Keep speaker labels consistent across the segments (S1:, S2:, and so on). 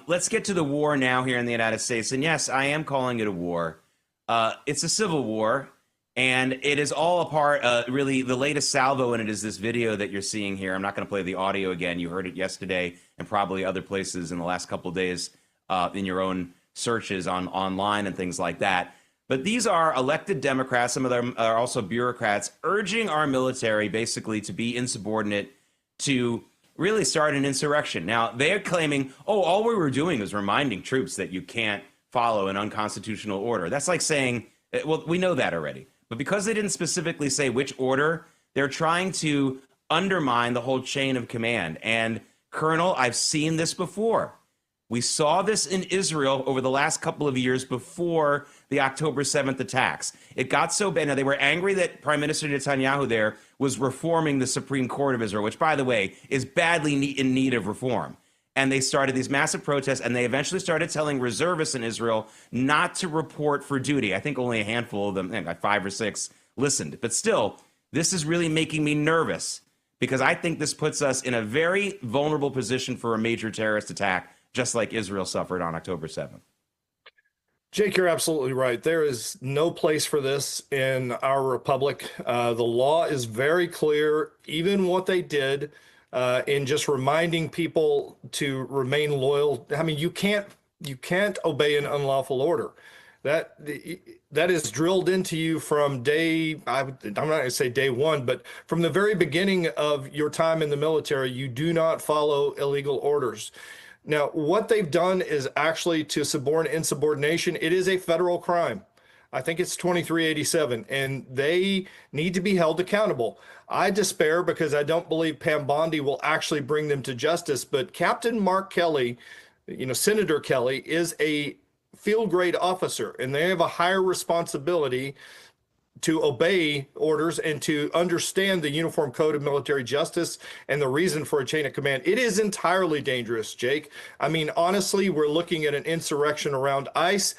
S1: Let's get to the war now here in the United States. And yes, I am calling it a war. It's a civil war, and it is all a part, really, the latest salvo in it is this video that you're seeing here. I'm not going to play the audio again. You heard it yesterday and probably other places in the last couple of days in your own searches online and things like that. But these are elected Democrats, some of them are also bureaucrats, urging our military basically to be insubordinate, to really start an insurrection. Now, they're claiming, oh, all we were doing is reminding troops that you can't follow an unconstitutional order. That's like saying, well, we know that already. But because they didn't specifically say which order, they're trying to undermine the whole chain of command. And, Colonel, I've seen this before. We saw this in Israel over the last couple of years before the October 7th attacks. It got so bad. Now, they were angry that Prime Minister Netanyahu there was reforming the Supreme Court of Israel, which, by the way, is badly in need of reform. And they started these massive protests, and they eventually started telling reservists in Israel not to report for duty. I think only a handful of them, like 5 or 6, listened. But still, this is really making me nervous because I think this puts us in a very vulnerable position for a major terrorist attack, just like Israel suffered on October 7th.
S2: Jake, you're absolutely right. There is no place for this in our republic. The law is very clear, even what they did in just reminding people to remain loyal. I mean, you can't obey an unlawful order. That is drilled into you from I'm not going to say day one, but from the very beginning of your time in the military, you do not follow illegal orders. Now, what they've done is actually to suborn insubordination. It is a federal crime. I think it's 2387, and they need to be held accountable. I despair because I don't believe Pam Bondi will actually bring them to justice. But Captain Mark Kelly, Senator Kelly, is a field grade officer, and they have a higher responsibility to obey orders and to understand the Uniform Code of Military Justice and the reason for a chain of command. It is entirely dangerous, Jake. I mean, honestly, we're looking at an insurrection around ICE.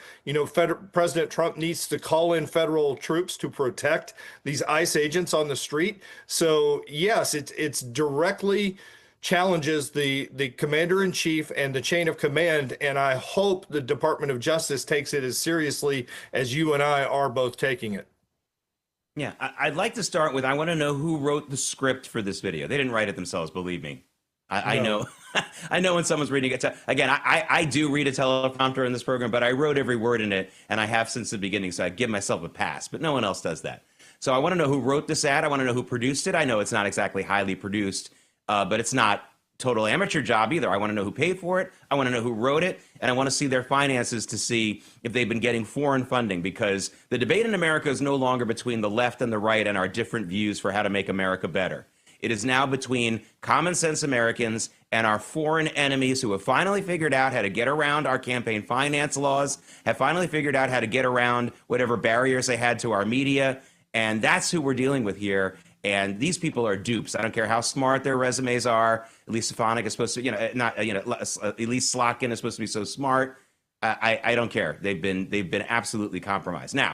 S2: President Trump needs to call in federal troops to protect these ICE agents on the street. So, yes, it's directly challenges the commander-in-chief and the chain of command, and I hope the Department of Justice takes it as seriously as you and I are both taking it.
S1: Yeah, I'd like to start with, I want to know who wrote the script for this video. They didn't write it themselves, believe me. I know. I know when someone's reading it. Again, I do read a teleprompter in this program, but I wrote every word in it, and I have since the beginning, so I give myself a pass, but no one else does that. So I want to know who wrote this ad. I want to know who produced it. I know it's not exactly highly produced, but it's not total amateur job either. I want to know who paid for it. I want to know who wrote it. And I want to see their finances to see if they've been getting foreign funding, because the debate in America is no longer between the left and the right and our different views for how to make America better. It is now between common sense Americans and our foreign enemies who have finally figured out how to get around our campaign finance laws, have finally figured out how to get around whatever barriers they had to our media. And that's who we're dealing with here. And these people are dupes. I don't care how smart their resumes are. Elise Stefanik is supposed to, Elise Slotkin is supposed to be so smart. I don't care. They've been absolutely compromised. Now,